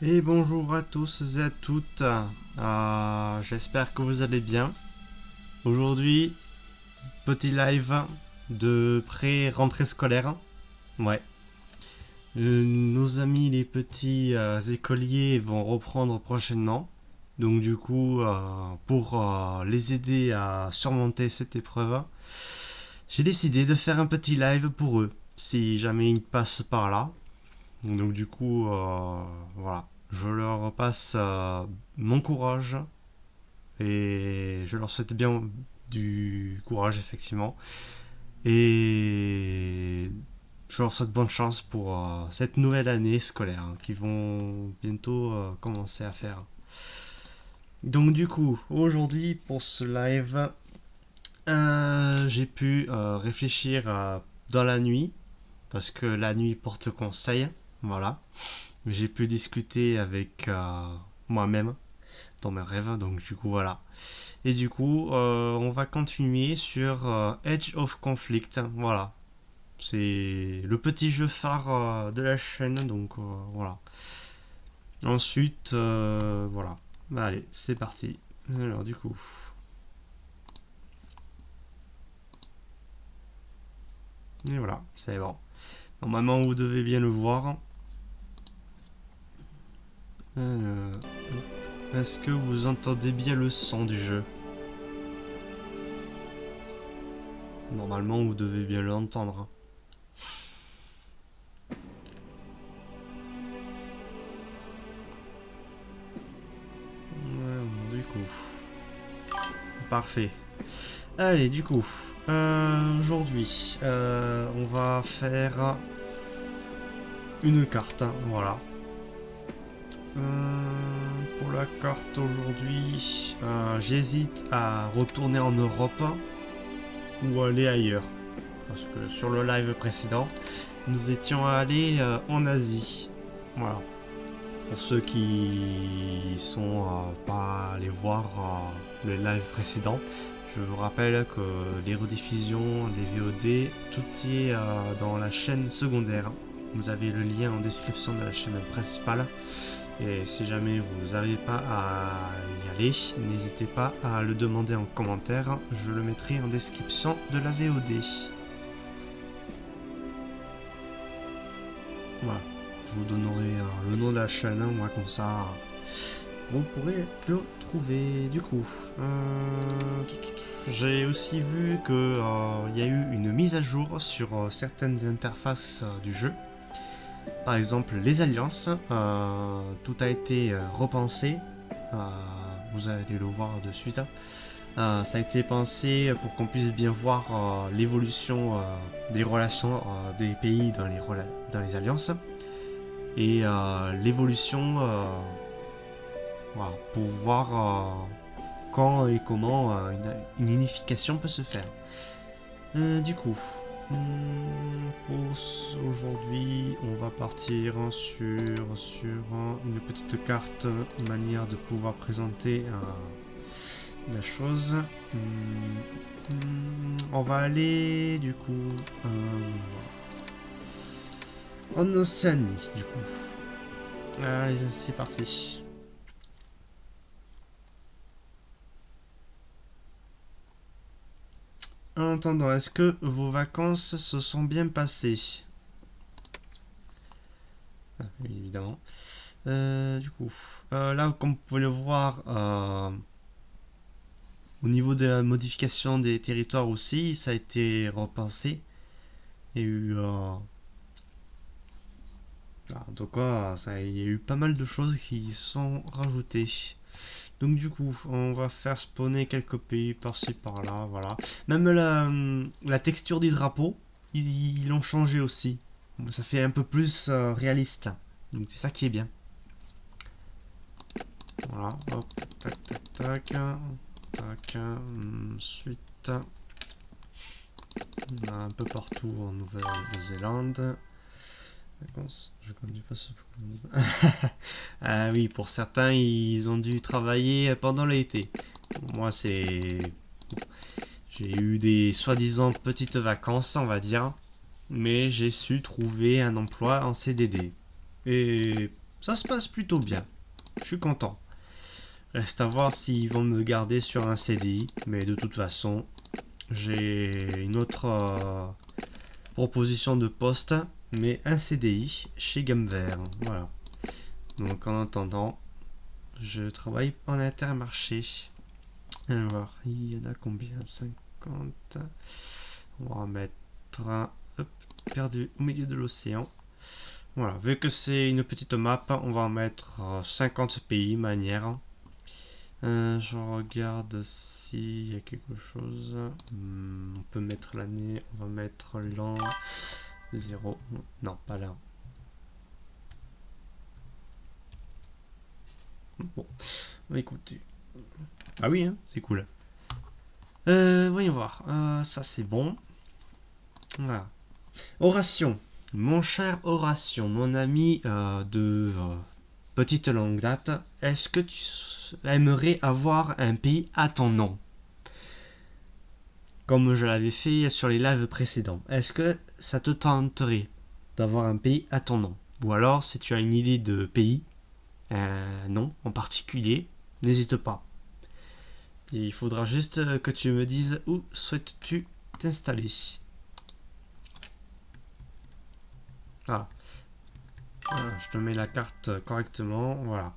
Et bonjour à tous et à toutes. J'espère que vous allez bien. Aujourd'hui, petit live de pré-rentrée scolaire. Ouais. Nos amis les petits écoliers vont reprendre prochainement. Donc du coup, pour les aider à surmonter cette épreuve, j'ai décidé de faire un petit live pour eux, si jamais ils passent par là. Donc du coup, voilà. Je leur passe mon courage et je leur souhaite bien du courage, effectivement. Et je leur souhaite bonne chance pour cette nouvelle année scolaire qu'ils vont bientôt commencer à faire. Donc du coup, aujourd'hui, pour ce live, j'ai pu réfléchir dans la nuit, parce que la nuit porte conseil, voilà. J'ai pu discuter avec moi-même dans mes rêves, donc du coup voilà. Et du coup, on va continuer sur Edge of Conflict, voilà. C'est le petit jeu phare de la chaîne, donc voilà. Ensuite, voilà. Bah, allez, c'est parti. Alors du coup, et voilà, c'est bon. Normalement, vous devez bien le voir. Euh, Est-ce que vous entendez bien le son du jeu? Normalement, vous devez bien l'entendre. Ouais, bon, du coup, parfait. Allez, du coup, aujourd'hui, on va faire une carte, voilà. Pour la carte aujourd'hui, j'hésite à retourner en Europe ou aller ailleurs. Parce que sur le live précédent, nous étions allés en Asie. Voilà. Pour ceux qui sont pas allés voir le live précédent, je vous rappelle que les rediffusions, les VOD, tout est dans la chaîne secondaire. Vous avez le lien en description de la chaîne principale. Et si jamais vous n'arrivez pas à y aller, n'hésitez pas à le demander en commentaire. Je le mettrai en description de la VOD. Voilà. Je vous donnerai le nom de la chaîne, moi comme ça vous pourrez le trouver. Du coup, j'ai aussi vu que il y a eu une mise à jour sur certaines interfaces du jeu. Par exemple, les alliances, tout a été repensé. Euh, vous allez le voir de suite. Ça a été pensé pour qu'on puisse bien voir l'évolution des relations des pays dans les alliances et l'évolution, voilà, pour voir quand et comment une unification peut se faire. Du coup, pour aujourd'hui, on va partir sur une petite carte, manière de pouvoir présenter la chose. On va aller du coup en Océanie, du coup. Allez, c'est parti. En attendant, est-ce que vos vacances se sont bien passées? Oui, évidemment. Du coup, là, comme vous pouvez le voir, au niveau de la modification des territoires aussi, ça a été repensé. Il y a eu, donc, il y a eu pas mal de choses qui sont rajoutées. Donc du coup, on va faire spawner quelques pays par-ci par-là, voilà. Même la texture du drapeau, ils l'ont changé aussi. Ça fait un peu plus réaliste. Donc c'est ça qui est bien. Voilà, hop, tac, tac, tac, tac. Ensuite, on a un peu partout en Nouvelle-Zélande. Je conduis pas ce. Ah oui, pour certains, ils ont dû travailler pendant l'été. Moi, c'est. J'ai eu des soi-disant petites vacances, on va dire, mais j'ai su trouver un emploi en CDD. Et Ça se passe plutôt bien. Je suis content. Reste à voir s'ils vont me garder sur un CDI. Mais de toute façon, j'ai une autre proposition de poste. Mais un CDI chez Gamver. Voilà. Donc en attendant, je travaille en Intermarché. Alors, il y en a combien? 50. On va en mettre un. Hop, perdu au milieu de l'océan. Voilà, vu que c'est une petite map, on va en mettre 50 pays, manière. Je regarde s'il y a quelque chose. On peut mettre l'année, on va mettre l'an 0. Non, pas là. Bon, écoutez. Ah oui, hein, c'est cool. Voyons voir. Ça, c'est bon. Voilà. Horation. Mon cher Horation, mon ami de petite longue date, est-ce que tu aimerais avoir un pays à ton nom? Comme je l'avais fait sur les lives précédents. Est-ce que ça te tenterait d'avoir un pays à ton nom? Ou alors, si tu as une idée de pays, un nom en particulier, n'hésite pas. Il faudra juste que tu me dises où souhaites-tu t'installer. Voilà. Je te mets la carte correctement. Voilà.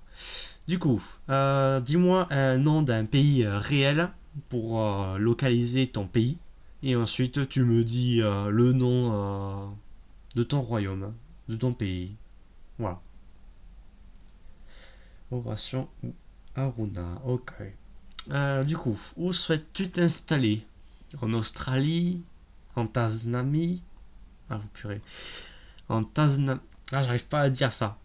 Du coup, dis-moi un nom d'un pays réel pour localiser ton pays. Et ensuite, tu me dis le nom de ton royaume, de ton pays. Voilà. Operation Aruna. Ok. Du coup, où souhaites-tu t'installer? En Australie? En Tasmanie? Ah, vous purée. En Tasmanie. Ah, j'arrive pas à dire ça.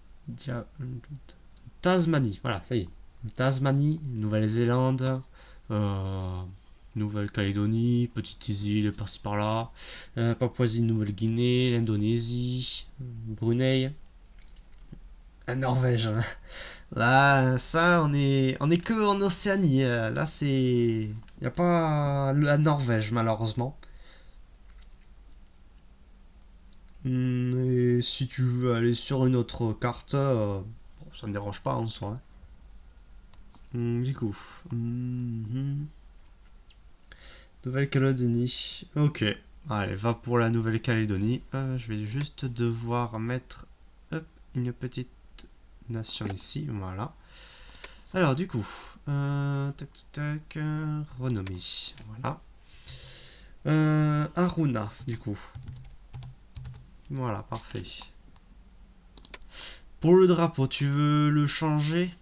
Tasmanie, voilà, ça y est. Tasmanie, Nouvelle-Zélande, euh, Nouvelle-Calédonie, petites îles par-ci par-là, Papouasie-Nouvelle-Guinée, l'Indonésie, Brunei, la Norvège. Là, ça, on est que en Océanie. Là, c'est, il y a pas la Norvège malheureusement. Et si tu veux aller sur une autre carte, bon, ça ne me dérange pas en soi, hein. Du coup, Nouvelle-Calédonie. Ok. Allez, va pour la Nouvelle-Calédonie. Je vais juste devoir mettre hop, une petite nation ici. Voilà. Alors, du coup, tac, tac, tac, renommée. Voilà. Aruna, du coup. Voilà, parfait. Pour le drapeau, tu veux le changer?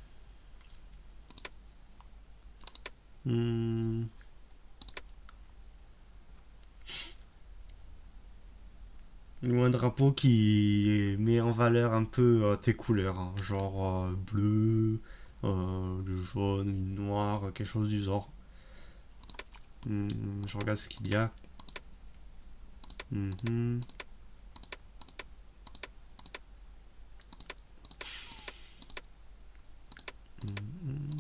Hmm, Ou un drapeau qui met en valeur un peu tes couleurs, hein, genre bleu, le jaune, le noir, quelque chose du genre. Je regarde ce qu'il y a. Mhm. Mhm.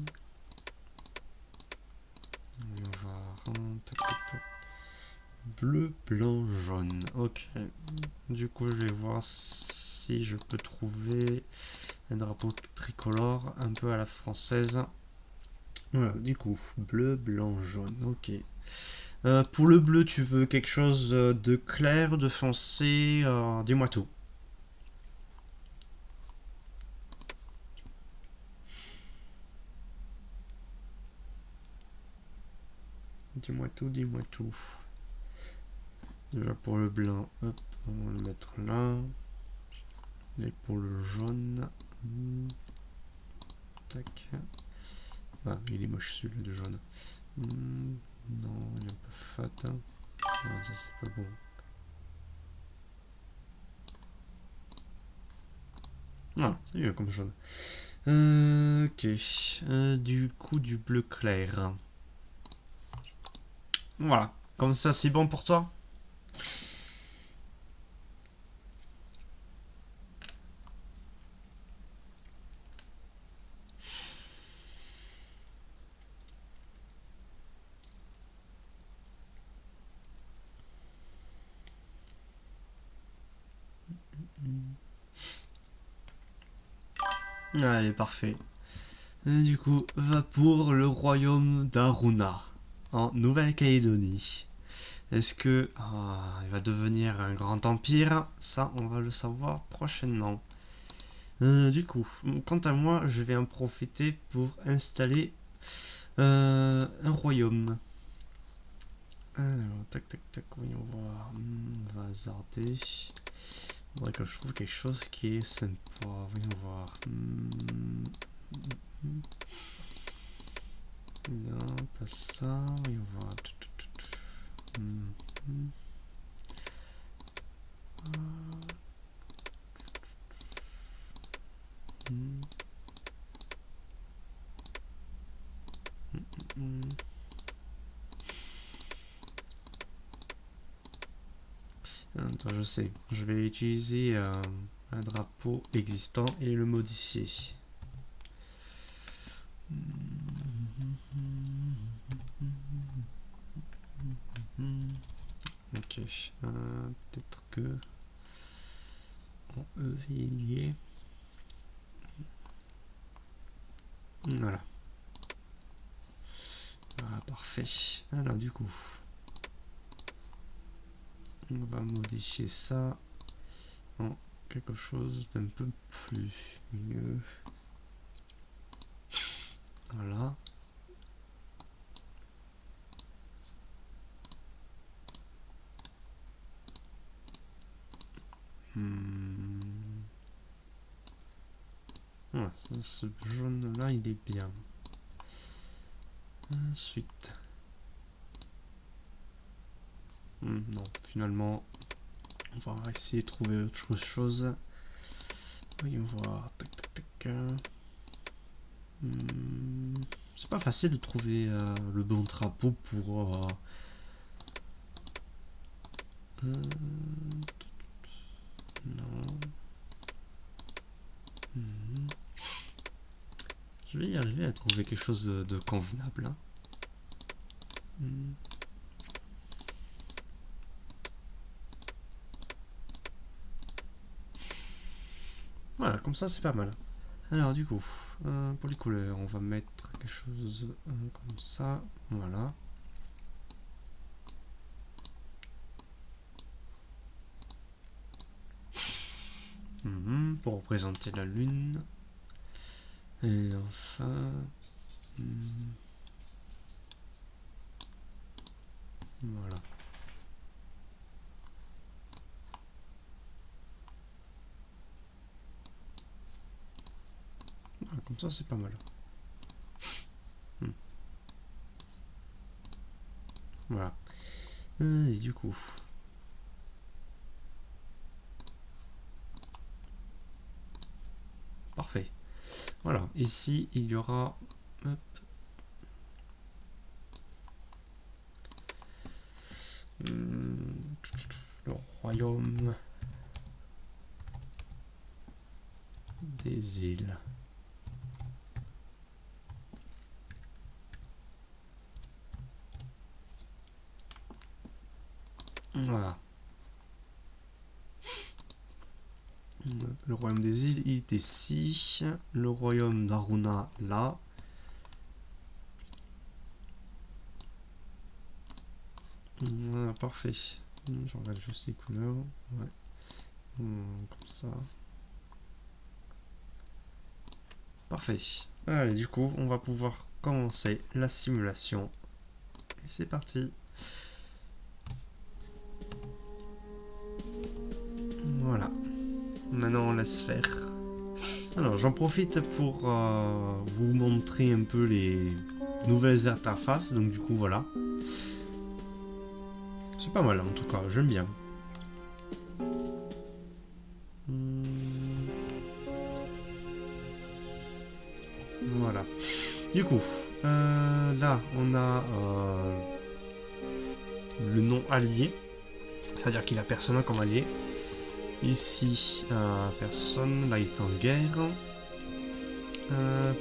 On va voir, tac, tac, tac. Bleu, blanc, jaune. Ok. Du coup, je vais voir si je peux trouver un drapeau tricolore un peu à la française. Voilà, du coup, bleu, blanc, jaune. Ok. Pour le bleu, tu veux quelque chose de clair, de foncé? Dis-moi tout. Dis-moi tout, dis-moi tout. Déjà pour le blanc, hop, on va le mettre là. Et pour le jaune, tac. Ah, il est moche celui de jaune. Non, il est un peu fat, hein. Non, ça c'est pas bon. Ah, c'est mieux comme jaune. Ok. Du coup, du bleu clair. Voilà. Comme ça, c'est bon pour toi? Allez, parfait. Et du coup, va pour le royaume d'Aruna, en Nouvelle-Calédonie. Est-ce que il va devenir un grand empire? Ça, on va le savoir prochainement. Du coup, quant à moi, je vais en profiter pour installer un royaume. Alors, tac, tac, tac, voyons voir. On va hasarder. Il faudrait que je trouve quelque chose qui est sympa. Voyons voir. Non, pas ça. Voyons voir. Attends, je sais. Je vais utiliser un drapeau existant et le modifier. Ok. Peut-être que en E il y est. Voilà. Voilà, parfait. Alors du coup, on va modifier ça en quelque chose d'un peu plus mieux. Voilà. Voilà, ce jaune là il est bien. Ensuite. Non, finalement, on va essayer de trouver autre chose. Voyons voir. Tac, tac, tac. C'est pas facile de trouver le bon drapeau pour. Non. Je vais y arriver à trouver quelque chose de convenable. Hein. Voilà, comme ça c'est pas mal. Alors du coup, pour les couleurs, on va mettre quelque chose comme ça. Voilà. Pour représenter la lune. Et enfin... voilà. Voilà, comme ça c'est pas mal. Voilà. Et du coup... Parfait. Voilà. Ici, il y aura... Hop. Le royaume des îles. Voilà. Le royaume des îles, il est ici. Le royaume d'Aruna, là. Voilà, parfait. Je regarde juste les couleurs. Ouais. Comme ça. Parfait. Allez, du coup, on va pouvoir commencer la simulation. Et c'est parti. Voilà. Maintenant, on laisse faire. Alors, j'en profite pour vous montrer un peu les nouvelles interfaces. Donc, du coup, voilà. C'est pas mal, en tout cas. J'aime bien. Voilà. Du coup, là, on a le nom allié. C'est-à-dire qu'il a personne comme allié. Ici, personne. Là, il est en guerre.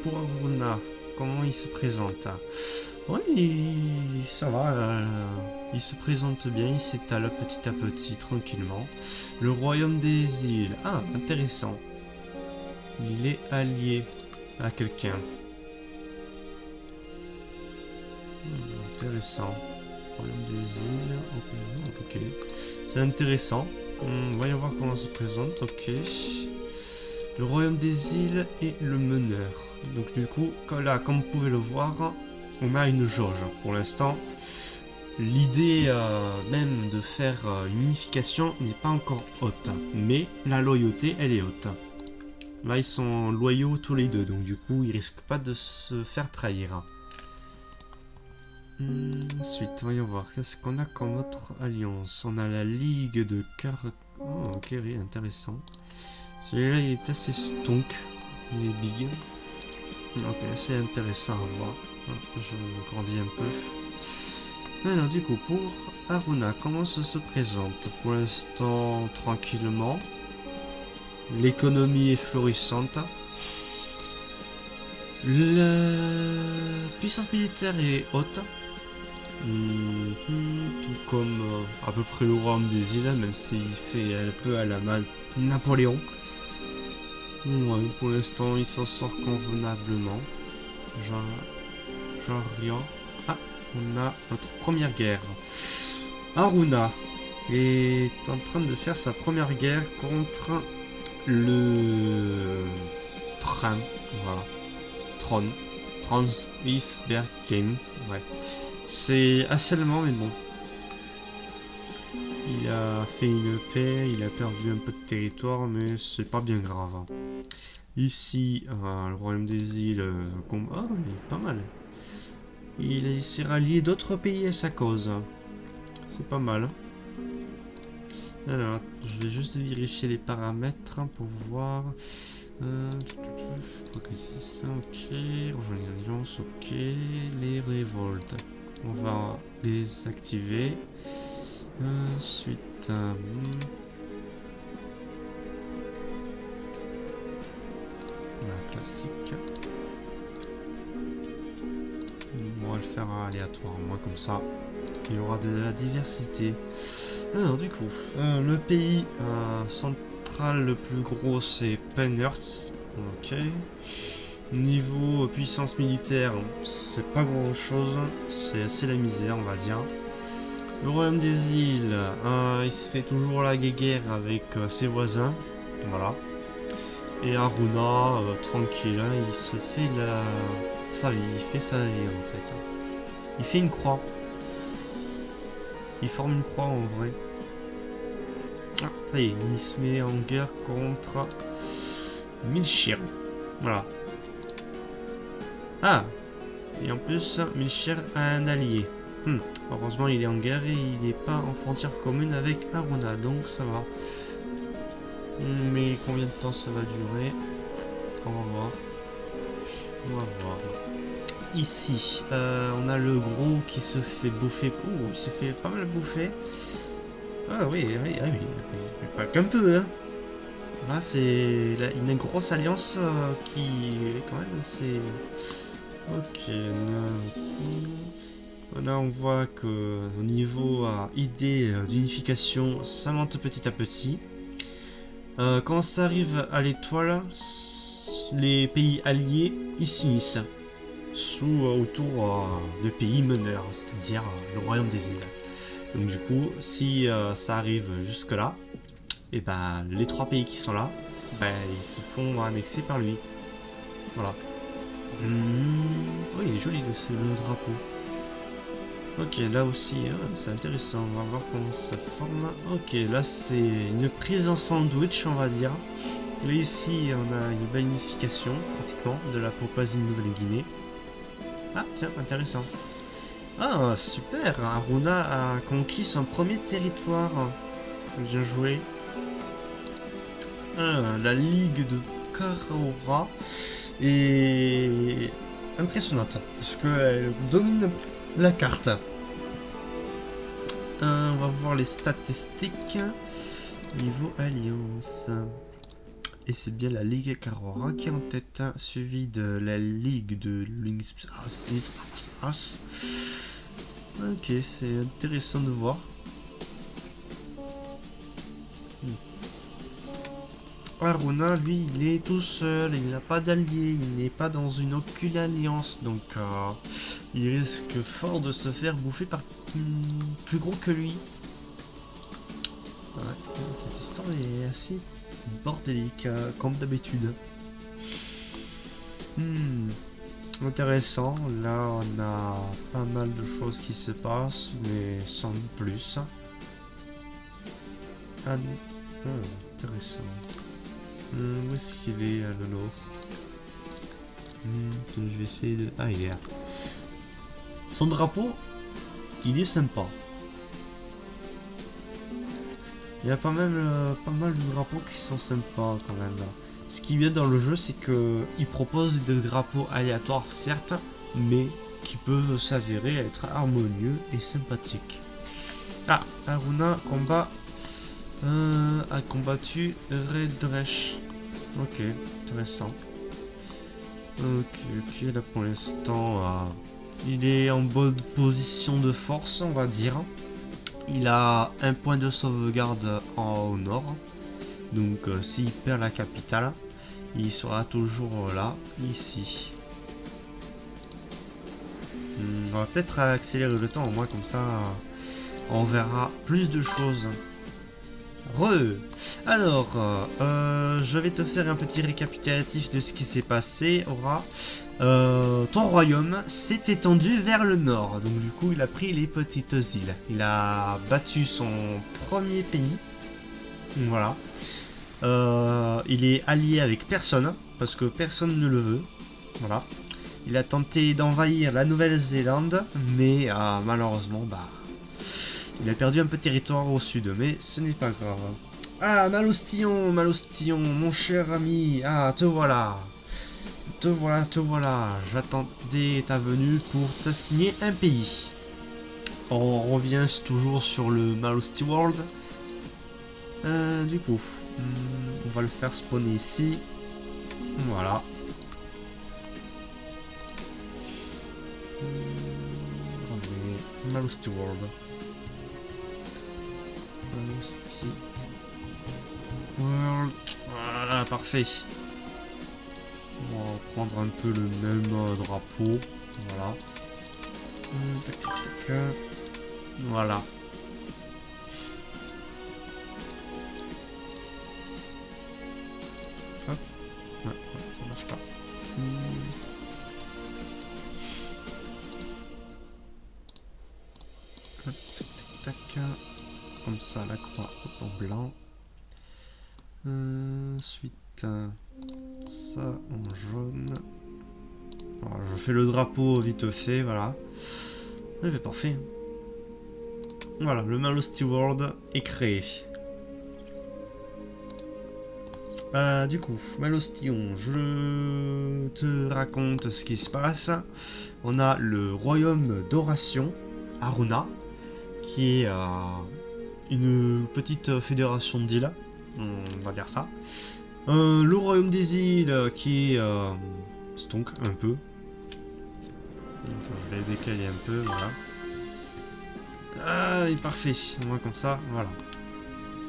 Pour Aruna, comment il se présente? Oui, ça va. Il se présente bien. Il s'étale petit à petit, tranquillement. Le royaume des îles. Ah, intéressant. Il est allié à quelqu'un. Intéressant. Royaume des îles. Ok. C'est intéressant. Voyons voir comment ça se présente. Ok. Le royaume des îles et le meneur. Donc du coup, là, comme vous pouvez le voir, on a une jauge. Pour l'instant, l'idée même de faire une unification n'est pas encore haute. Mais la loyauté, elle est haute. Là, ils sont loyaux tous les deux. Donc du coup, ils risquent pas de se faire trahir. Ensuite, voyons voir. Qu'est-ce qu'on a comme autre alliance? On a la Ligue de Oh, ok, oui, intéressant. Celui-là, il est assez stonk. Il est big. Ok, c'est intéressant à voir. Je grandis un peu. Alors, du coup, pour Aruna, comment ça se présente? Pour l'instant, tranquillement. L'économie est florissante. La puissance militaire est haute. Tout comme à peu près le royaume des îles, même s'il fait un peu à la Napoléon. Ouais, pour l'instant, il s'en sort convenablement. Genre, ah, on a notre première guerre. Aruna est en train de faire sa première guerre contre le train. Voilà. Transwisbergen. Ouais. C'est assez allemand, mais bon. Il a fait une paix, il a perdu un peu de territoire, mais c'est pas bien grave. Ici, le royaume des îles, ah, il est pas mal. Il s'est rallié d'autres pays à sa cause. C'est pas mal. Alors, je vais juste vérifier les paramètres pour voir. Ok. Rejoindre l'alliance, ok. Les révoltes. On va les activer. Ensuite. La classique. On va le faire aléatoirement comme ça. Il y aura de la diversité. Alors du coup, le pays central le plus gros c'est Penhurst. Ok. Niveau puissance militaire, c'est pas grand chose. C'est assez la misère on va dire. Le royaume des îles, il se fait toujours la guéguerre avec ses voisins. Voilà. Et Aruna, tranquille, hein, il se fait sa vie, il fait sa vie en fait. Il fait une croix. Il forme une croix en vrai. Ah, ça y est, il se met en guerre contre Milchir. Voilà. Ah, et en plus, Milchir a un allié. Heureusement, il est en guerre et il n'est pas en frontière commune avec Aruna, donc ça va. Mais combien de temps ça va durer? On va voir. Ici, on a le gros qui se fait bouffer. Oh, il se fait pas mal bouffer. Ah oui, pas qu'un peu, hein. Là, c'est une grosse alliance qui est quand même assez... Ok, là on voit que au niveau idée d'unification, ça monte petit à petit. Quand ça arrive à l'étoile, les pays alliés, ils s'unissent autour de pays meneurs, c'est-à-dire le royaume des îles. Donc du coup, si ça arrive jusque là, et ben les trois pays qui sont là, ils se font annexer par lui. Voilà. Oh, il est joli le drapeau. Ok, là aussi, c'est intéressant. On va voir comment ça forme. Ok, là c'est une prise en sandwich, on va dire. Là ici, on a une belle unification, pratiquement, de la Papouasie-Nouvelle-Guinée. Ah, tiens, intéressant. Ah, super! Aruna a conquis son premier territoire. Bien joué. La Ligue de Karaora est impressionnante parce qu'elle domine la carte. On va voir les statistiques. Niveau alliance. Et c'est bien la Ligue Karaora qui est en tête, suivi de la Ligue de As. Ok, c'est intéressant de voir. Aruna, lui, il est tout seul, il n'a pas d'allié, il n'est pas dans aucune alliance, donc il risque fort de se faire bouffer par plus gros que lui. Ouais, cette histoire est assez bordélique, comme d'habitude. Intéressant, là on a pas mal de choses qui se passent, mais sans plus. Ah, intéressant. Où est-ce qu'il est, le nord? Je vais essayer de... Ah, il est là. Son drapeau, il est sympa. Il y a pas mal de drapeaux qui sont sympas quand même. Ce qui est bien dans le jeu, c'est que il propose des drapeaux aléatoires, certes, mais qui peuvent s'avérer être harmonieux et sympathiques. Ah, Aruna combat a combattu Redresh. Ok, intéressant. Ok, là pour l'instant, il est en bonne position de force, on va dire. Il a un point de sauvegarde au nord. Donc s'il perd la capitale, il sera toujours là, ici. On va peut-être accélérer le temps, au moins comme ça, on verra plus de choses. Alors, je vais te faire un petit récapitulatif de ce qui s'est passé. Aura, ton royaume s'est étendu vers le nord. Donc du coup, il a pris les petites îles. Il a battu son premier pays. Voilà. Il est allié avec personne, parce que personne ne le veut. Voilà. Il a tenté d'envahir la Nouvelle-Zélande, mais malheureusement, il a perdu un peu de territoire au sud, mais ce n'est pas grave. Ah, Maloustillon, Maloustillon, mon cher ami. Ah, te voilà. Te voilà, te voilà. J'attendais ta venue pour t'assigner un pays. On revient toujours sur le Malousty World. Du coup, on va le faire spawner ici. Voilà. Malousty World. Malousty World. Voilà, parfait. On va prendre un peu le même drapeau. Voilà. Tac, tac, tac. Voilà. Hop. Ouais, ça marche pas. Hop, tac, tac, tac. Comme ça, la croix en blanc. Ensuite, ça en jaune. Alors, je fais le drapeau vite fait, voilà. Ouais, mais parfait. Voilà, le Malousty World est créé. Du coup, Malostillon, je te raconte ce qui se passe. On a le royaume d'Oration, Aruna, qui est une petite fédération d'îles, on va dire ça. Le royaume des îles, qui est stonk un peu. Attends, je vais décaler un peu, voilà. Ah, il est parfait, au moins comme ça, voilà.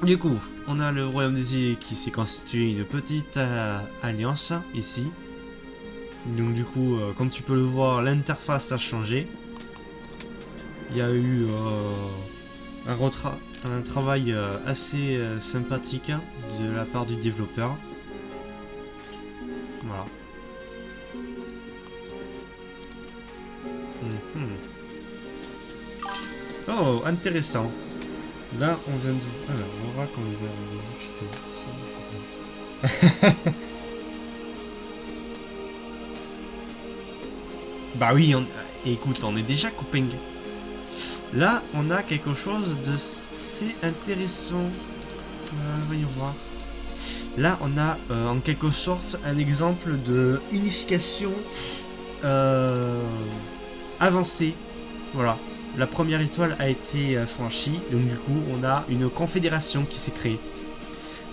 Du coup, on a le royaume des îles qui s'est constitué une petite alliance ici. Donc du coup, comme tu peux le voir, l'interface a changé. Il y a eu un travail assez sympathique de la part du développeur. Voilà. Oh, intéressant. Là, on vient de... Alors, on aura quand il va... Bah oui, écoute, on est déjà copains. Là, on a quelque chose de assez intéressant. Voyons voir. Là, on a en quelque sorte un exemple de unification avancée. Voilà. La première étoile a été franchie, donc du coup, on a une confédération qui s'est créée.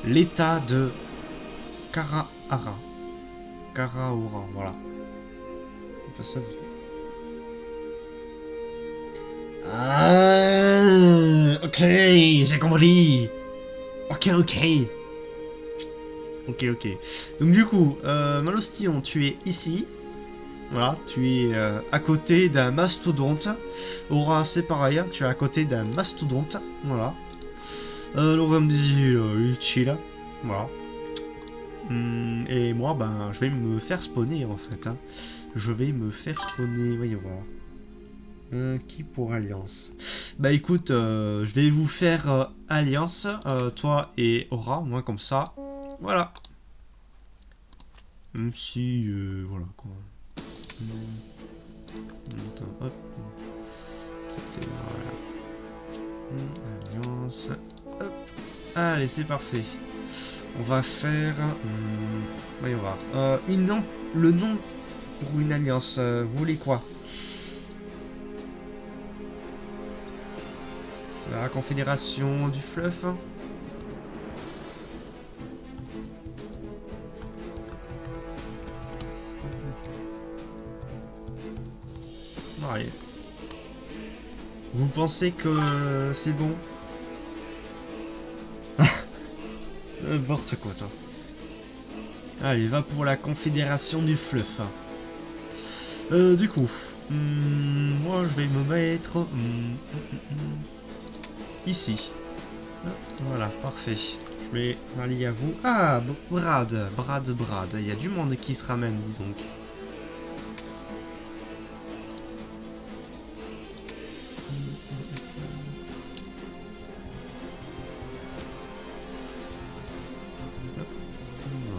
L'état de Karaara. Karaora, voilà. On passe ça dessus. Ah, ok, j'ai compris. Ok. Ok, ok. Donc du coup, Malostillon, tu es ici. Voilà, tu es à côté d'un mastodonte. Aura, c'est pareil, hein, tu es à côté d'un mastodonte. Voilà. Laura me dit, il est chill. Voilà. Et moi, ben, je vais me faire spawner en fait. Hein. Je vais me faire spawner, voyons voir. Qui pour Alliance? Bah écoute, je vais vous faire Alliance, toi et Aura, moi comme ça. Voilà. Même si, voilà quoi. Attends, hop. Quitter, voilà. Alliance. Hop. Allez, c'est parfait. On va faire. Voyons voir. Le nom pour une alliance, vous voulez quoi? La Confédération du Fluff. Bon, allez. Vous pensez que c'est bon? N'importe quoi, toi. Allez, va pour la Confédération du Fluff. Du coup, moi je vais me mettre ici. Voilà, parfait. Je vais m'allier à vous. Ah, Brad. Il y a du monde qui se ramène, dis donc.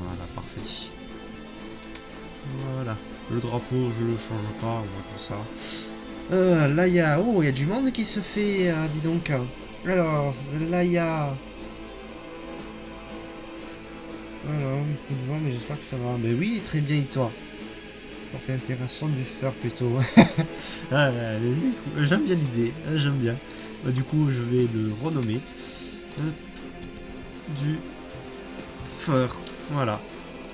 Voilà, parfait. Voilà. Le drapeau, je le change pas, on va comme ça. Là, il y a... Oh, il y a du monde qui se fait, dis donc. Alors, là, il y a... Alors, un coup de vent, mais j'espère que ça va. Mais oui, très bien, et toi? Confédération du fer, plutôt. Ah, j'aime bien l'idée, j'aime bien. Du coup, je vais le renommer. Du fer. Voilà.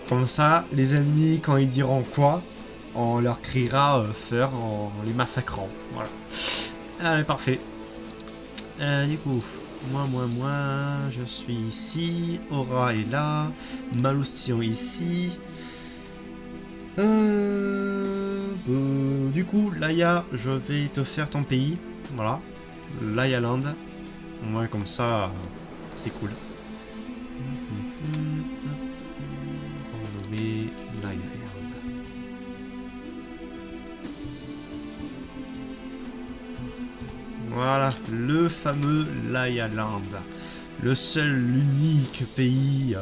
Comme ça, les ennemis, quand ils diront quoi, on leur criera fer en les massacrant. Voilà. Allez, parfait. Du coup, moi, je suis ici. Aura est là. Maloustillon ici. Du coup, Laïa, je vais te faire ton pays. Voilà. Laïa Land. Au moins, comme ça, c'est cool. Renommer Laïa Land. Voilà, le fameux Laïa Land. Le seul, l'unique pays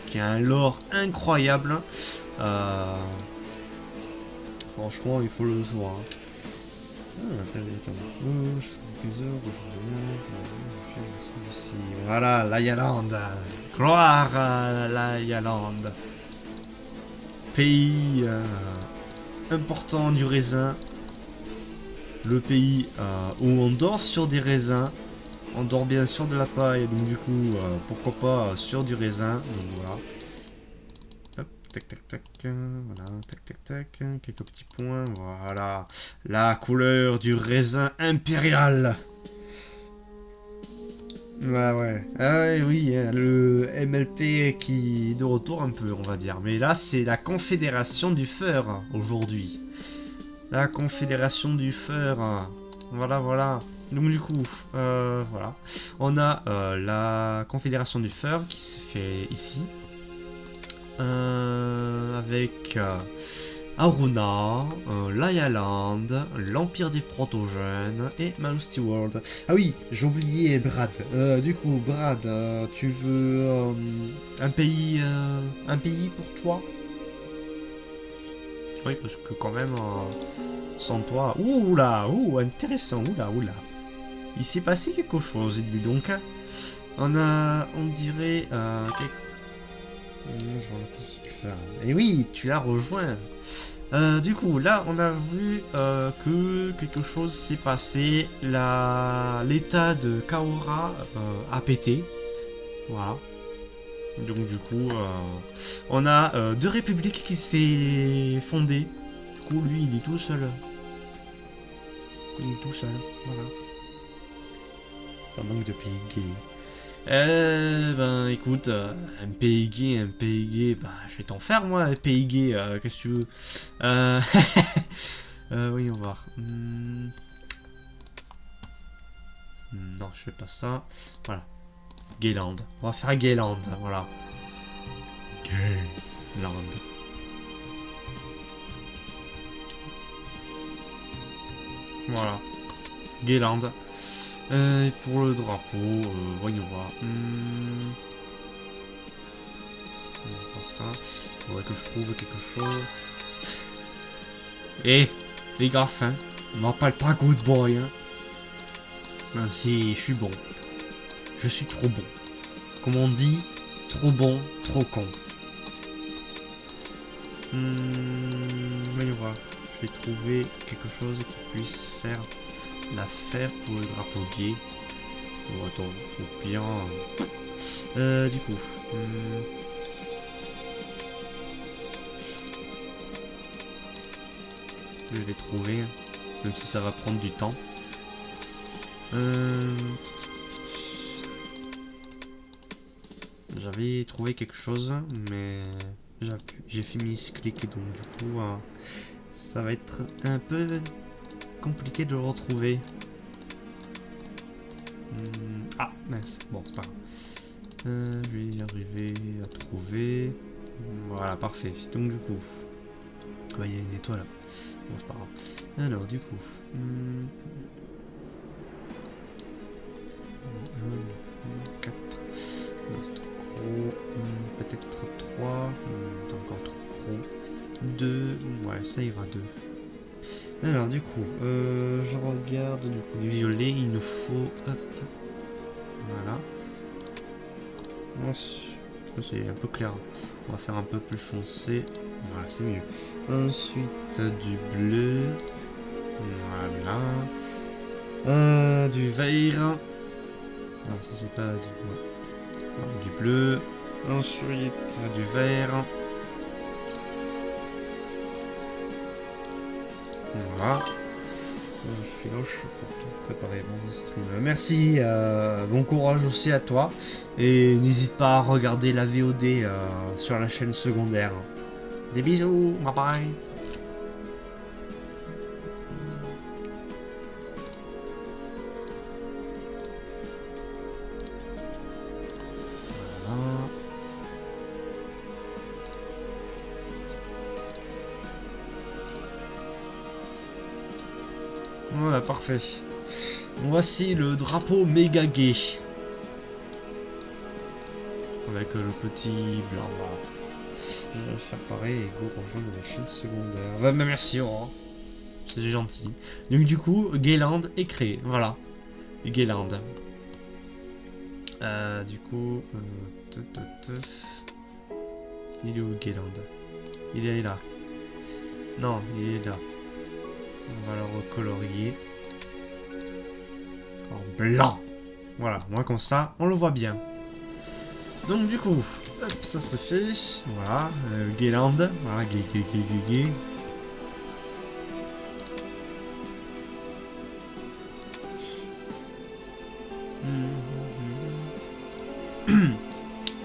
qui a un lore incroyable. Franchement, il faut le savoir. Attends. Je serai plusieurs. Voilà, la Yalande. Gloire à la Yalande. Pays important du raisin. Le pays où on dort sur des raisins. On dort bien sur de la paille, donc du coup, pourquoi pas sur du raisin. Donc voilà. Hop, tac, voilà, tac, quelques petits points, voilà. La couleur du raisin impérial. Ouais. Ah oui, le MLP qui est de retour un peu, on va dire. Mais là, c'est la Confédération du Fer, aujourd'hui. La Confédération du Fer. Voilà. Donc du coup, voilà. On a la Confédération du Fer qui se fait ici. Avec Aruna, Layaland, l'Empire des Protogènes et Malusty World. Ah oui, j'ai oublié Brad. Du coup, Brad, tu veux un pays pour toi? Oui, parce que quand même, sans toi... intéressant, oula. Il s'est passé quelque chose, dis donc. On dirait... Et oui, tu l'as rejoint. Du coup, là, on a vu que quelque chose s'est passé. L'état de Kaora a pété. Voilà. Donc, du coup, on a deux républiques qui s'est fondées. Du coup, lui, il est tout seul. Voilà. Ça manque de pays. Ben écoute, un pays gay, bah je vais t'en faire moi, un pays gay, qu'est-ce que tu veux voyons voir. Non, je fais pas ça. Voilà. Gayland. On va faire Gayland, voilà. Gayland. Voilà. Gayland. Et pour le drapeau, voyons voir. On va faire ça. Faudrait que je trouve quelque chose. Eh, fais gaffe, hein. On m'appelle pas Good Boy, hein. Même si je suis bon. Je suis trop bon. Comme on dit, trop bon, trop con. Voyons voir. Je vais trouver quelque chose qui puisse faire l'affaire pour le drapeau gay. Bon, attends, ou bien... du coup... je vais trouver, même si ça va prendre du temps. J'avais trouvé quelque chose, mais j'ai fait misclick, donc du coup, ça va être un peu compliqué de le retrouver. Ah, mince, bon, c'est pas grave. Je vais y arriver à trouver. Voilà, parfait. Donc du coup, il y a une étoile là. Bon, c'est pas grave. Alors, du coup... 4. C'est trop. Peut-être 3. C'est encore trop. 2. Ouais, ça ira 2. Alors, du coup, je regarde. Du coup, du violet, il nous faut. Hop. Voilà. C'est un peu clair. On va faire un peu plus foncé. Voilà, c'est mieux. Ensuite, du bleu. Voilà. Du vert. Non, ça c'est pas du... Non, du bleu. Ensuite, du vert. Voilà. Je filoche pour tout préparer mon stream. Merci, bon courage aussi à toi. Et n'hésite pas à regarder la VOD sur la chaîne secondaire. Des bisous, bye bye. Voilà, parfait. Voici le drapeau méga gay. Avec le petit blanc, voilà. Je vais faire pareil et go rejoindre la chaîne secondaire. Bah, merci, au revoir. C'est gentil. Donc du coup, Gayland est créé, voilà. Gayland. Du coup... il est où Gayland? Il est là. Non, il est là. On va le recolorier. En blanc. Voilà, moins comme ça, on le voit bien. Donc du coup, hop, ça se fait. Voilà, Gayland. Voilà, gay.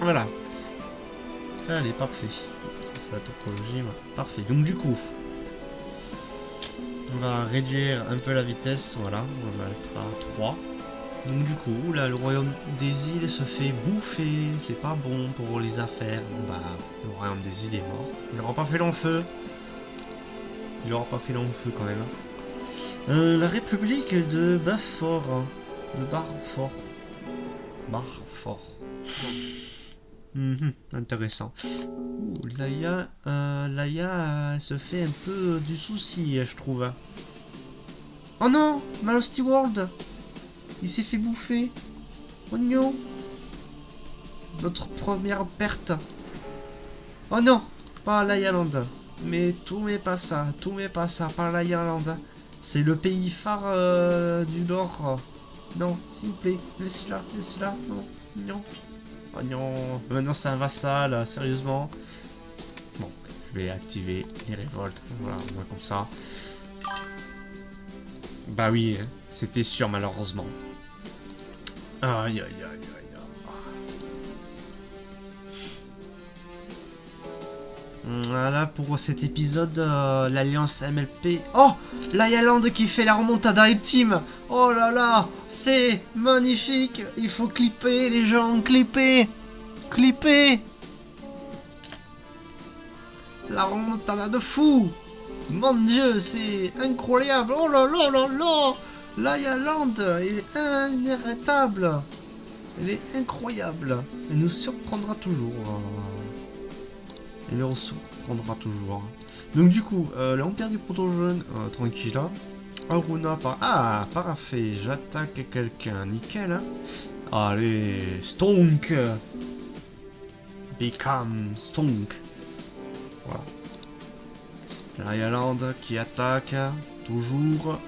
Voilà. Allez, parfait. Ça c'est la topologie. Voilà. Parfait. Donc du coup, on va réduire un peu la vitesse. Voilà, on va mettre à 3. Donc du coup, là, le royaume des îles se fait bouffer. C'est pas bon pour les affaires. Bon, bah, le royaume des îles est mort. Il n'aura pas fait long feu. Il n'aura pas fait long feu quand même. La république de Bafort. De Barfort. Intéressant. Laïa se fait un peu du souci, je trouve. Oh non, Malosty World. Il s'est fait bouffer. Oh non. Notre première perte. Oh non, pas Laïa Land. Mais tout mais pas ça, pas Laïa Land. C'est le pays phare du Nord. Non, s'il vous plaît, laissez-la, non. Oh non, maintenant c'est un vassal, sérieusement. Bon, je vais activer les révoltes, voilà, comme ça. Bah oui, c'était sûr malheureusement. Aïe. Voilà pour cet épisode, l'Alliance MLP. Oh, Laialand qui fait la remontada ultime. Oh là là, c'est magnifique. Il faut clipper les gens, clipper. Clipper. La remontada de fou. Mon dieu, c'est incroyable. Oh là là là là. Laialand est inarrêtable. Elle est incroyable. Elle nous surprendra toujours. Elle nous surprendra toujours. Donc du coup, l'Empire des Proto-Jeunes, tranquille là. Aruna par... Ah, parfait. J'attaque quelqu'un. Nickel. Hein. Allez, Stonk. Become Stonk. Voilà. Laialand qui attaque. Toujours.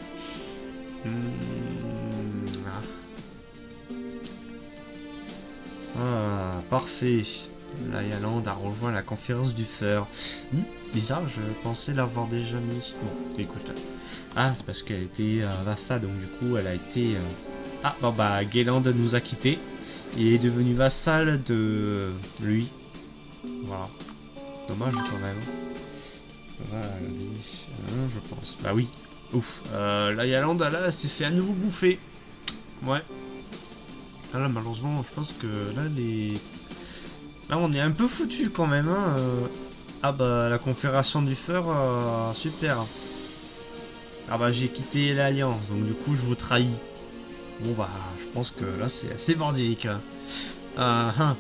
Ah, parfait. Laialand a rejoint la conférence du Fer. Bizarre, je pensais l'avoir déjà mis. Bon, écoute. Ah, c'est parce qu'elle était vassale, donc du coup, elle a été... Ah, bon bah, Gayland nous a quittés. Il est devenu vassal de lui. Voilà. Dommage quand même. Voilà, je pense. Bah oui. Ouf. Laialand, là, elle s'est fait à nouveau bouffer. Ouais. Ah là, malheureusement, je pense que là, là, on est un peu foutu quand même. Hein. Ah bah, la confédération du Fer, super. Ah bah, j'ai quitté l'Alliance, donc du coup, je vous trahis. Bon bah, je pense que là, c'est assez bordélique. Hein.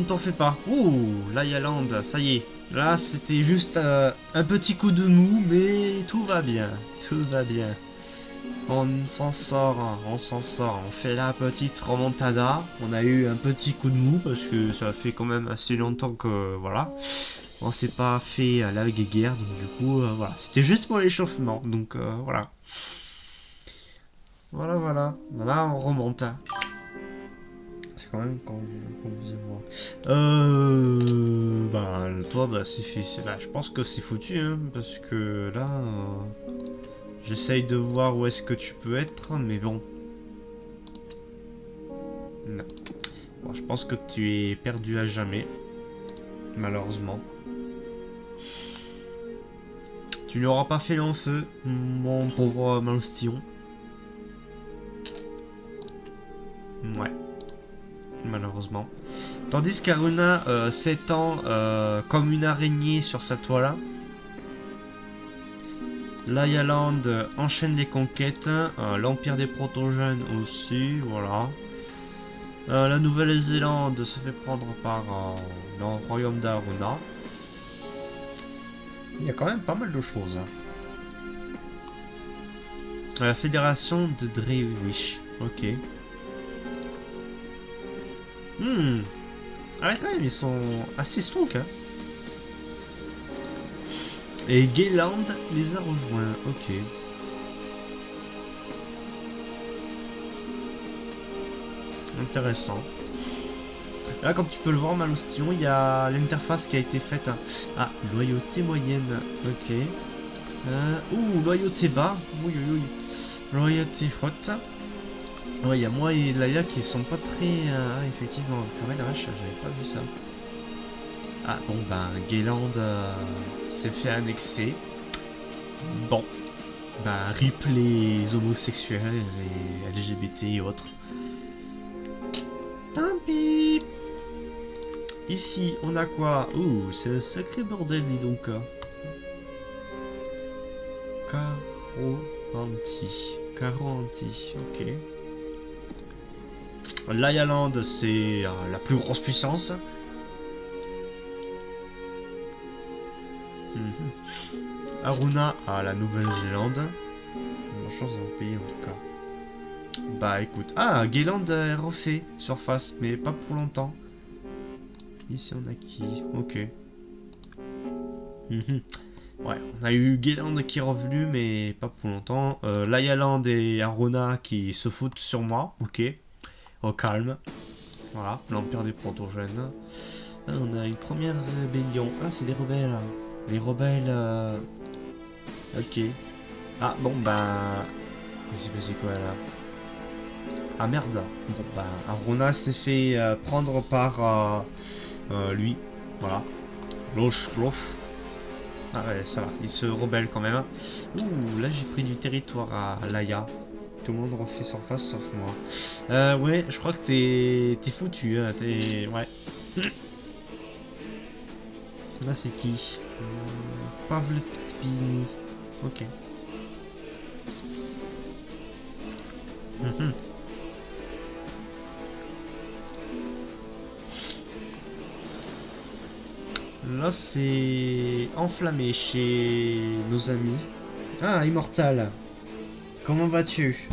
T'en fais pas. Ouh, Laialand, ça y est. Là, c'était juste un petit coup de mou, mais tout va bien. Tout va bien. On s'en sort, hein, on s'en sort. On fait la petite remontada. On a eu un petit coup de mou parce que ça fait quand même assez longtemps que voilà. On s'est pas fait la guerre, donc du coup, voilà. C'était juste pour l'échauffement, donc voilà. Voilà. Là, on remonte. C'est quand même quand vous faisait voir. Bah, toi, bah, c'est fait. Bah, je pense que c'est foutu, hein, parce que là, j'essaye de voir où est-ce que tu peux être, mais bon. Non. Bon, je pense que tu es perdu à jamais, malheureusement. Tu n'auras pas fait long feu, mon pauvre Maloustillon. Ouais. Malheureusement. Tandis qu'Aruna s'étend comme une araignée sur sa toile. Laialand enchaîne les conquêtes. L'Empire des Proto-Jeunes aussi, voilà. La Nouvelle-Zélande se fait prendre par le royaume d'Aruna. Il y a quand même pas mal de choses. La fédération de Drewish. Ok. Ah ouais, quand même, ils sont assez stonks. Hein. Et Gayland les a rejoints. Ok. Intéressant. Là, comme tu peux le voir, Maloustillon, il y a l'interface qui a été faite. Ah, loyauté moyenne. Ok. Loyauté bas. Oui. Loyauté haute. Ouais, il y a moi et Laia qui sont pas très... effectivement, purée la vache, j'avais pas vu ça. Ah, bon, ben, Gayland s'est fait annexer. Bon. Ben, rip les homosexuels, les LGBT et autres. Tant pis. Ici, on a quoi? Ouh, c'est un sacré bordel, dis donc. Caroanti, ok. Laialand, c'est la plus grosse puissance. Aruna à la Nouvelle-Zélande. Bonne chance dans le pays en tout cas. Bah écoute. Ah, Gayland est refait surface, mais pas pour longtemps. Ici on a qui? Ok. Ouais, on a eu Gayland qui est revenu, mais pas pour longtemps. Laialand et Aruna qui se foutent sur moi. Ok. au calme. Voilà, l'Empire des Proto-Gènes. Ah, on a une première rébellion. Ah, c'est des rebelles. Les rebelles... Ok. Ah, bon, bah... Il s'est passé quoi, là? Ah, merde. Bon, bah, Aruna s'est fait prendre par lui. Voilà. Lof. Ah ouais, ça va. Il se rebelle quand même. Ouh, là, j'ai pris du territoire à Laïa. Tout le monde refait surface sauf moi. Ouais, je crois que t'es foutu. Hein, ouais. Là, c'est qui Pavle Pitpini. Ok. Mhm. Là, c'est enflammé chez nos amis. Ah, Immortal. Comment vas-tu?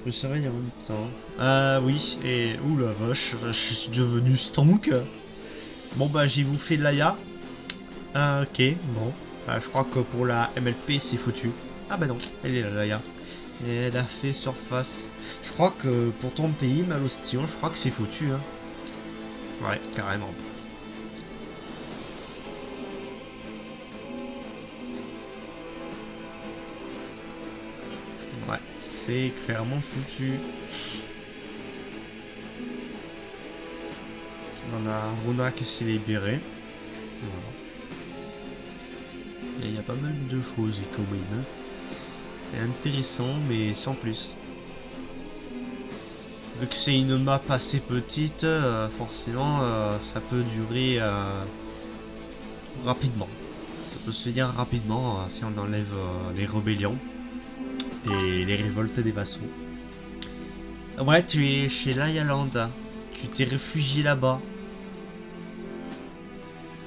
Je serai il y a même temps. Ah oui, et... Ouh la vache, je suis devenu stonk. Bon bah j'ai bouffé de l'Aya. Ah ok, bon. Je crois que pour la MLP c'est foutu. Ah bah non, elle est là l'Aya. Elle a fait surface. Je crois que pour ton pays, Malostillon, je crois que c'est foutu. Hein. Ouais, carrément. Ouais, c'est clairement foutu. On a Runa qui s'est libéré. Voilà. Et il y a pas mal de choses quand même. C'est intéressant, mais sans plus. Vu que c'est une map assez petite, forcément, ça peut durer rapidement. Ça peut se finir rapidement si on enlève les rébellions et les révoltes des vassaux. Ouais, tu es chez Layaland. Tu t'es réfugié là-bas.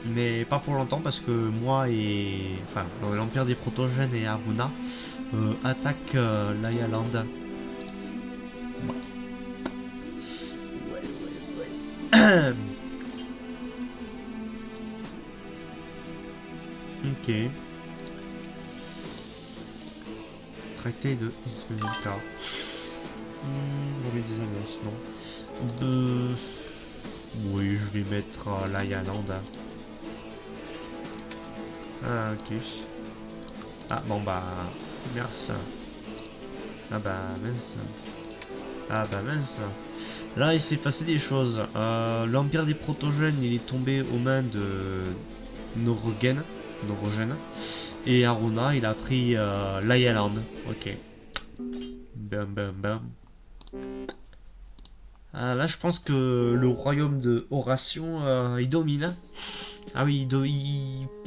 Mais pas pour longtemps parce que moi et... Enfin, l'Empire des Protogènes et Aruna attaquent Layaland. Ouais. Ok. Traité de Isvelka. On met des annonces, non. Oui, je vais mettre Layaland. Ah, ok. Ah, bon bah... Merci. Ah bah mince. Ah bah mince. Là, il s'est passé des choses. L'Empire des Protogènes, il est tombé aux mains de Norogen. Et Aruna, il a pris Layaland. Ok. Bam bam bam. Ah, là, je pense que le royaume de Horation, il domine. Ah oui,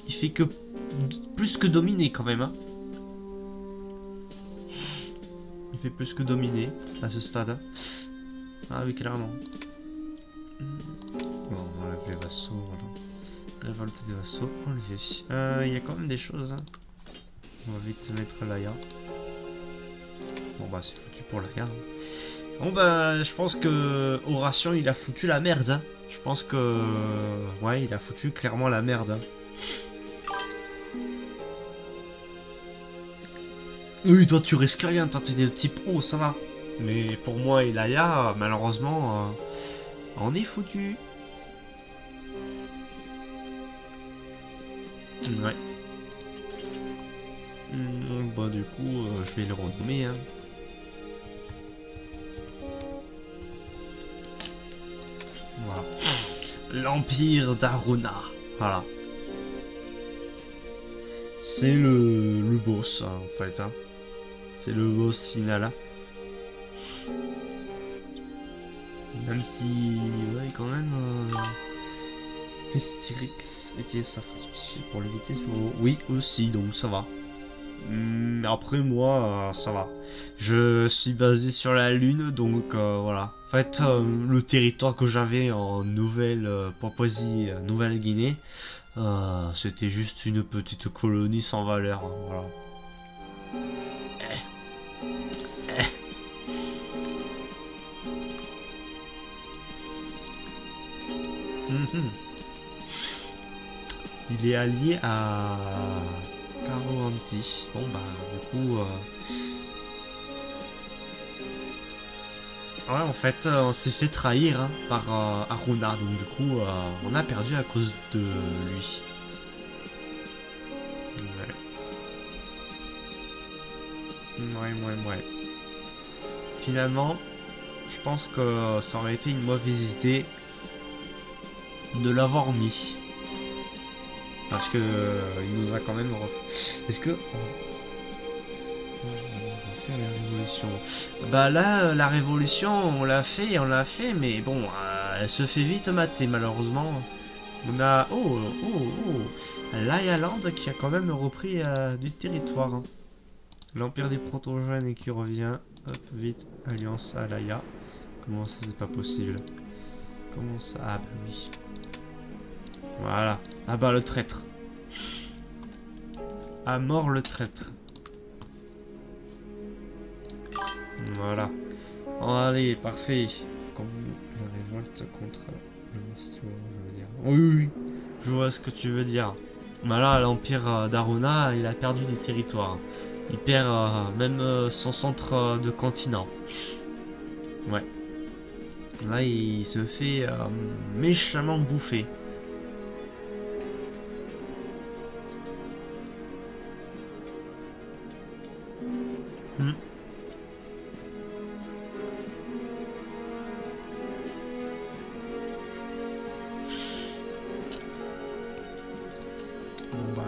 il fait que plus que dominer quand même. Hein. Il fait plus que dominer à ce stade. Ah oui, clairement. Bon, on enlève les vassaux, voilà. Révolte des vassaux, enlevé. Il y a quand même des choses. Hein. On va vite mettre Laïa. Bon bah c'est foutu pour Laïa. Hein. Bon bah je pense que Horation il a foutu la merde. Hein. Je pense que... Ouais, il a foutu clairement la merde. Hein. Oui, toi tu risques rien, toi t'es des petits pros, ça va. Mais pour moi et Laïa, malheureusement, on est foutu. Ouais. Donc bah du coup, je vais le renommer. Hein. Voilà. L'Empire d'Aruna. Voilà. C'est le boss, hein, en fait. Hein. C'est le boss final. Même si... Ouais, quand même... Pestyrix utilise sa force psychique pour l'éviter. Oui, aussi, donc ça va. Après, moi, ça va. Je suis basé sur la Lune, donc voilà. En fait, le territoire que j'avais en Nouvelle Papouasie, Nouvelle-Guinée, c'était juste une petite colonie sans valeur. Hein, voilà. Mhm. Il est allié à Karawanti. Bon bah du coup Ouais, en fait, on s'est fait trahir hein, par Aruna, donc du coup, on a perdu à cause de lui. Ouais. Ouais. Finalement, je pense que ça aurait été une mauvaise idée de l'avoir mis. Parce que il nous a quand même... Est-ce que... On va faire la révolution. Bah là, la révolution, on l'a fait, mais bon, elle se fait vite mater malheureusement. On a... Laialand qui a quand même repris du territoire. Hein. L'Empire des Protogènes qui revient. Hop, vite, alliance à Laia. Comment ça, c'est pas possible? Comment ça? Ah bah oui. Voilà. Ah bah le traître. À mort le traître. Voilà. Oh, allez, parfait. Comme la révolte contre le monstre, je veux dire. Oui. Je vois ce que tu veux dire. Bah là, l'Empire d'Aruna, il a perdu du territoire. Il perd même son centre de continent. Ouais. Là, il se fait méchamment bouffer. Hmm. Bon bah,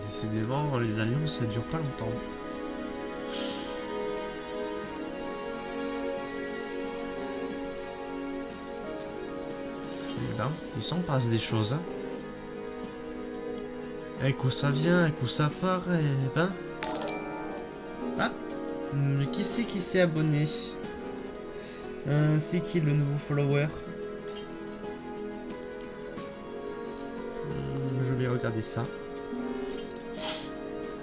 décidément, les alliances, ça dure pas longtemps. Eh ben, il s'en passe des choses. Hein. Un coup ça vient, un coup ça part, et ben... Ah, qui c'est qui s'est abonné? C'est qui le nouveau follower? Je vais regarder ça.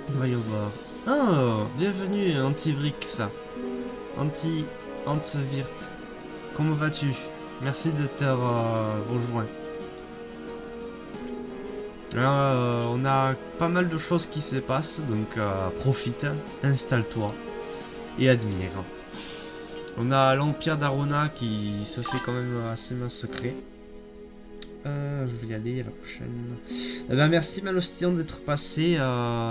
Voyons voir. Oh, bienvenue Antivrix. Antivirt. Comment vas-tu? Merci de te rejoindre. Là, on a pas mal de choses qui se passent, donc profite, installe-toi et admire. On a l'Empire d'Aruna qui se fait quand même assez massacrer. Je vais y aller à la prochaine. Eh ben, merci Malostian d'être passé.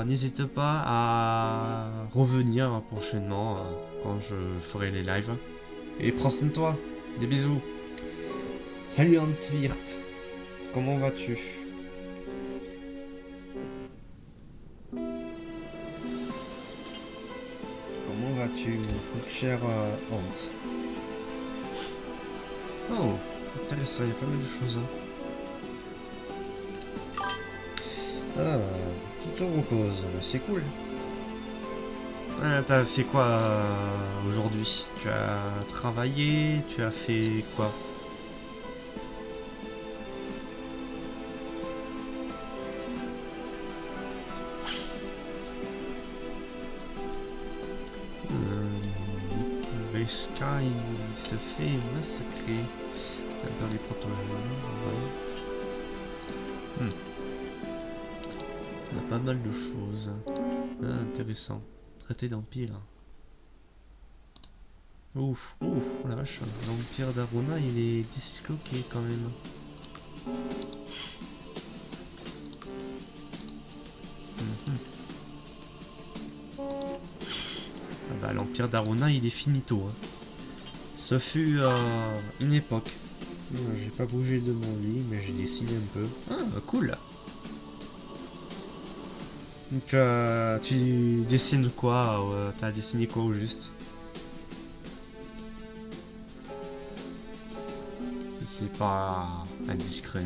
N'hésite pas à revenir prochainement quand je ferai les lives. Et prends soin de toi. Des bisous. Salut Antwirt. Comment vas-tu? Comment vas-tu, mon cher Ant? Oh, intéressant, il y a pas mal de choses. Hein. Ah, tout en repose, c'est cool. T'as fait quoi aujourd'hui? Tu as travaillé? Tu as fait quoi? Veska, il se fait massacrer dans les protons. Ouais. On a pas mal de choses. Ah, intéressant. Traité d'empire. Ouf, oh la vache. L'empire d'Aruna, il est disloqué quand même. Ah bah, l'empire d'Aruna, il est finito. Hein. Ce fut une époque. J'ai pas bougé de mon lit, mais j'ai dessiné un peu. Ah, cool. Tu dessines quoi? T'as dessiné quoi au juste? C'est pas indiscret.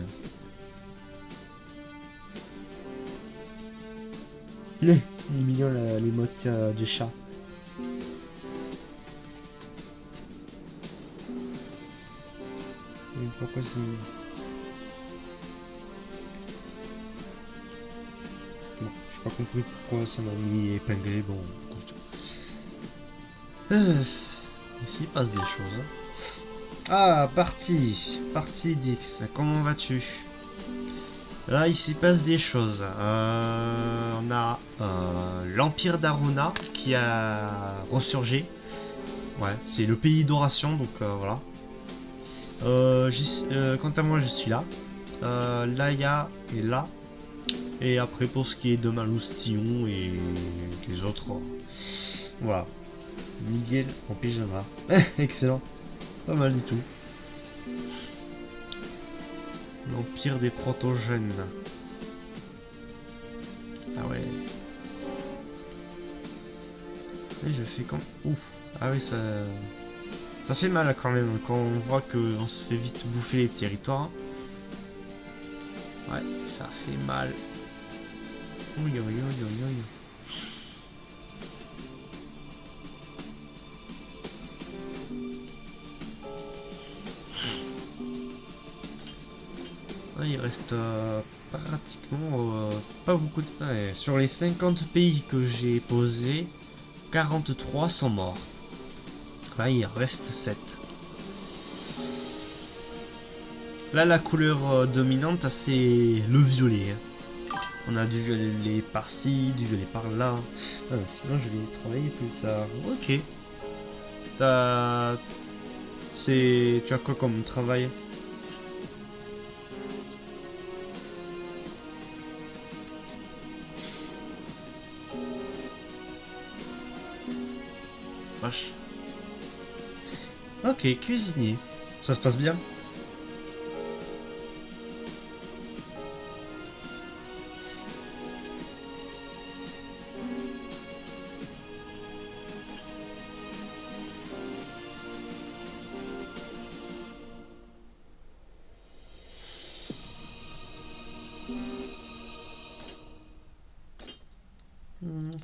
Il est mignon l'émote du chat. Et pourquoi c'est... Bon, j'ai pas compris pourquoi ça m'a mis épinglé, bon... Ici il passe des choses. Hein. Ah, partie Dix, comment vas-tu? Là, ici passe des choses. On a l'Empire d'Aruna qui a ressurgé. Ouais, c'est le pays d'Oration, donc voilà. Quant à moi, je suis là. Laïa est là. Et après, pour ce qui est de Maloustillon et les autres, voilà. Miguel en pyjama. Excellent. Pas mal du tout. L'empire des protogènes. Ah ouais. Et je fais comme... Ouf. Ah oui, ça... Ça fait mal quand même quand on voit qu'on se fait vite bouffer les territoires. Ouais, ça fait mal. Oui, oui, oui, oui, oui. Ouais, il reste pratiquement pas beaucoup de... Ouais, sur les 50 pays que j'ai posés, 43 sont morts. Là, il en reste 7. Là, la couleur dominante, c'est le violet. On a du violet par-ci, du violet par-là. Ah, sinon, je vais travailler plus tard. Ok. T'as... C'est... Tu as quoi comme travail? Vache. Ok, cuisinier. Ça se passe bien?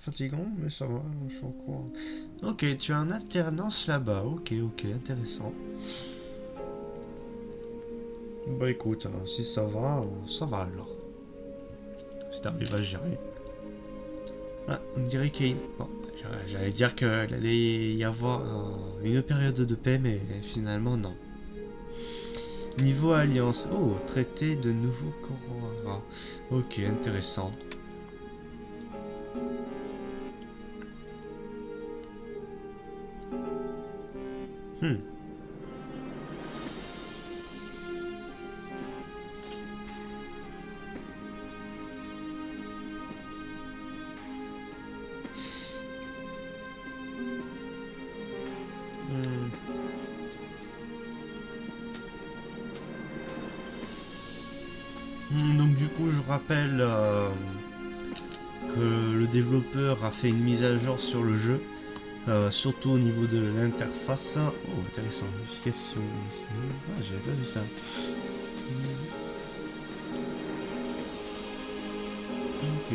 Fatigant, mais ça va, je suis en cours. Ok, tu as un alternance là-bas. Ok, ok, intéressant. Bah écoute, si ça va alors. Si t'arrives à gérer. Ah, on dirait qu'il y a une... Bon, j'allais dire qu'il allait y avoir une période de paix, mais finalement non. Niveau alliance. Oh, traité de nouveau Korora. Ok, intéressant. Hmm. Donc du coup, je rappelle que le développeur a fait une mise à jour sur le jeu, surtout au niveau de l'interface. Oh, intéressant, modification. Ah, j'avais pas vu ça. Ok.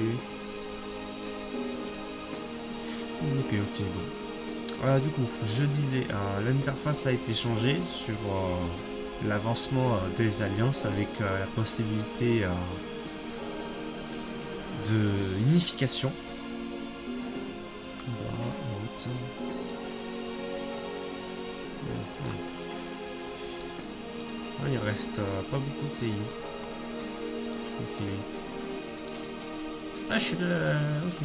Ok, ok, bon. Du coup, je disais, l'interface a été changée sur l'avancement des alliances avec la possibilité de unification. Il reste pas beaucoup de pays. Ok. Ah, je suis là. Ok.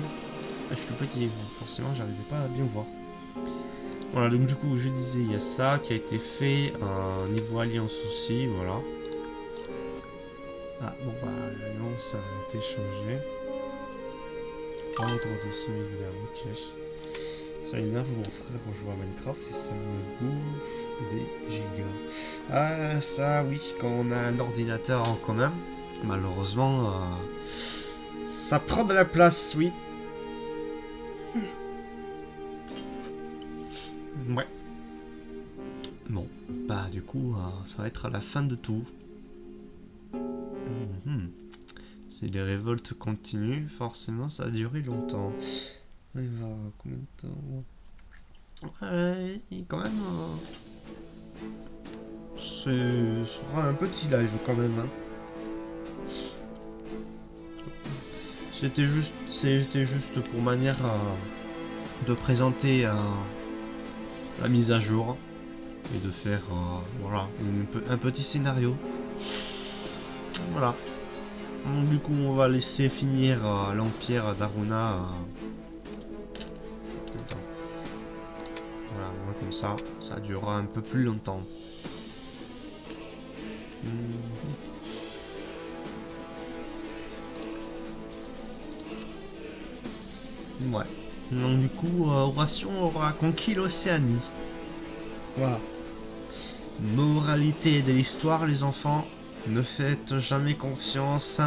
Ah, je suis tout petit, forcément, j'arrivais pas à bien voir. Voilà, donc du coup, je disais, il y a ça qui a été fait. Niveau alliance aussi, voilà. Ah, bon, bah, l'alliance a été changée. Ordre de sauvegarde, ok. Ça énerve mon frère on joue à Minecraft et ça me bouffe des gigas. Ah, ça, oui, quand on a un ordinateur en commun, malheureusement, ça prend de la place, oui. Ouais. Bon, bah du coup, ça va être à la fin de tout. Si les révoltes continuent, forcément ça a duré longtemps. Il va combien de temps? Ouais, quand même... ce sera un petit live quand même. Hein. C'était juste pour manière de présenter la mise à jour et de faire voilà, un petit scénario. Voilà. Donc, du coup, on va laisser finir l'empire d'Aruna. Voilà, on va Comme ça durera un peu plus longtemps. Ouais. Donc du coup, Horatio aura conquis l'Océanie. Voilà. Moralité de l'histoire, les enfants, ne faites jamais confiance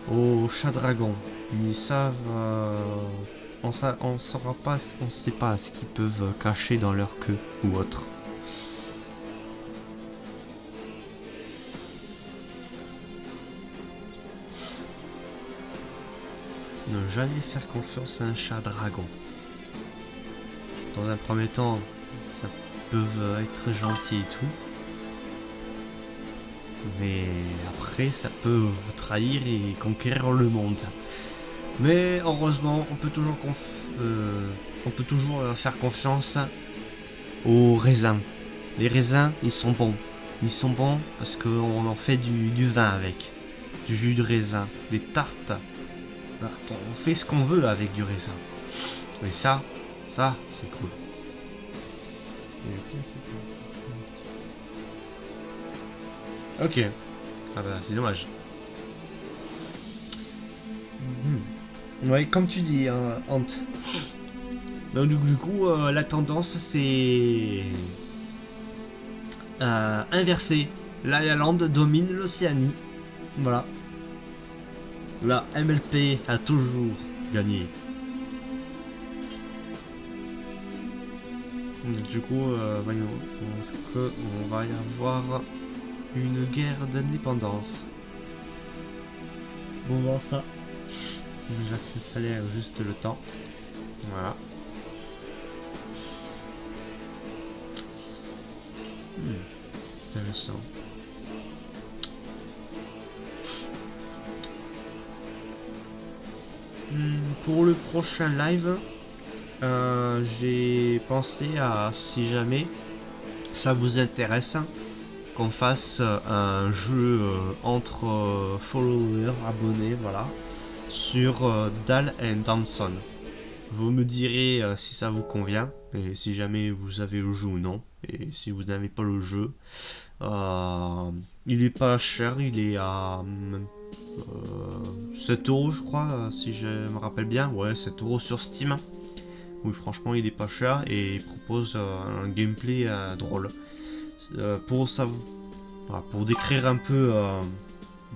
aux chats dragons. Ils savent... on saura pas, on sait pas ce qu'ils peuvent cacher dans leur queue ou autre. Ne jamais faire confiance à un chat dragon. Dans un premier temps, ça peut être gentil et tout. Mais après, ça peut vous trahir et conquérir le monde. Mais heureusement, on peut toujours faire confiance aux raisins. Les raisins, ils sont bons. Ils sont bons parce qu'on en fait du vin avec. Du jus de raisin, des tartes. On fait ce qu'on veut avec du raisin. Et ça, c'est cool. Ok. Ah bah, c'est dommage. Ouais, comme tu dis, Ant. Donc du coup, la tendance, c'est... inversée. L'Ireland domine l'Océanie. Voilà. La MLP a toujours gagné. Du coup, est-ce qu'on va y avoir une guerre d'indépendance? On va voir ça. Déjà que ça l'air juste le temps. Voilà. Intéressant. Pour le prochain live, j'ai pensé à, si jamais ça vous intéresse, qu'on fasse un jeu entre followers, abonnés, voilà, sur Dal and Danson. Vous me direz si ça vous convient, et si jamais vous avez le jeu ou non, et si vous n'avez pas le jeu. Il est pas cher, il est à 7 euros je crois, si je me rappelle bien. Ouais, 7 euros sur Steam. Oui, franchement, il est pas cher et il propose un gameplay drôle. Pour décrire un peu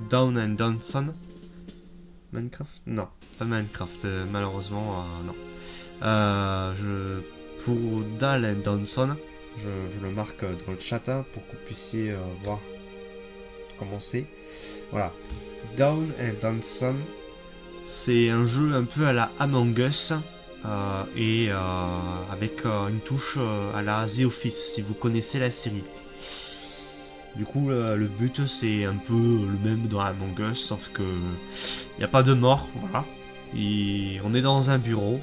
Down and Danson. Minecraft? Non, pas Minecraft, malheureusement, non. Pour Dal and Danson, je le marque dans le chat pour que vous puissiez voir comment c'est. Voilà. Down and Danson, c'est un jeu un peu à la Among Us et avec une touche à la The Office, si vous connaissez la série. Du coup, le but c'est un peu le même dans Among Us, sauf que il n'y a pas de mort, voilà. On est dans un bureau.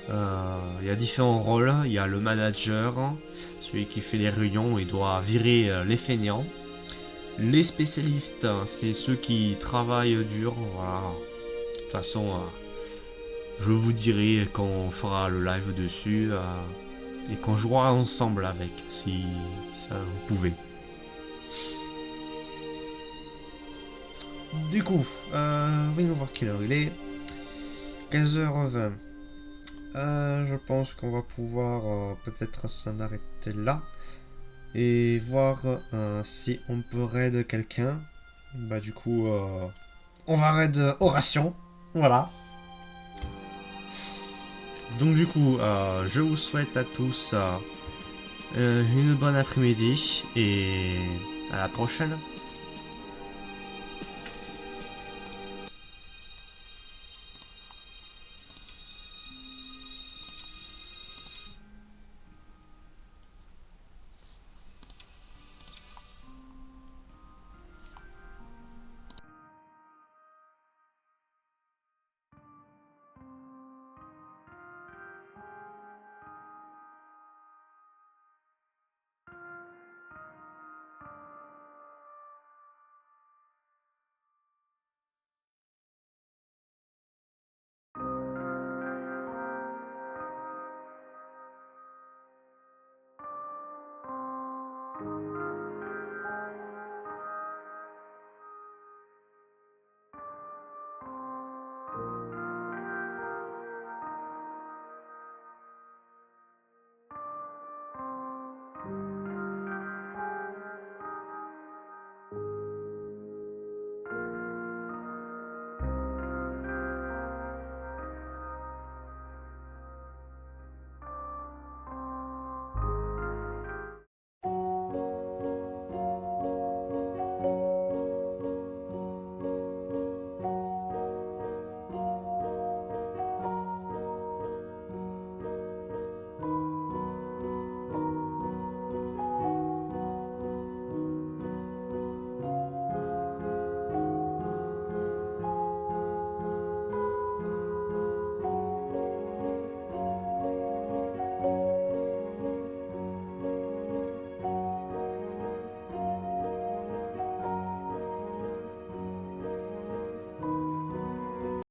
Il y a différents rôles. Il y a le manager, celui qui fait les réunions et doit virer les fainéants. Les spécialistes, c'est ceux qui travaillent dur. Voilà. De toute façon, je vous dirai quand on fera le live dessus et qu'on jouera ensemble avec, si ça vous pouvez. Du coup, voyons voir quelle heure il est. 15h20. Je pense qu'on va pouvoir peut-être s'en arrêter là et voir si on peut raid quelqu'un. Bah du coup, on va raid Horatio. Voilà. Donc du coup, je vous souhaite à tous une bonne après-midi et à la prochaine.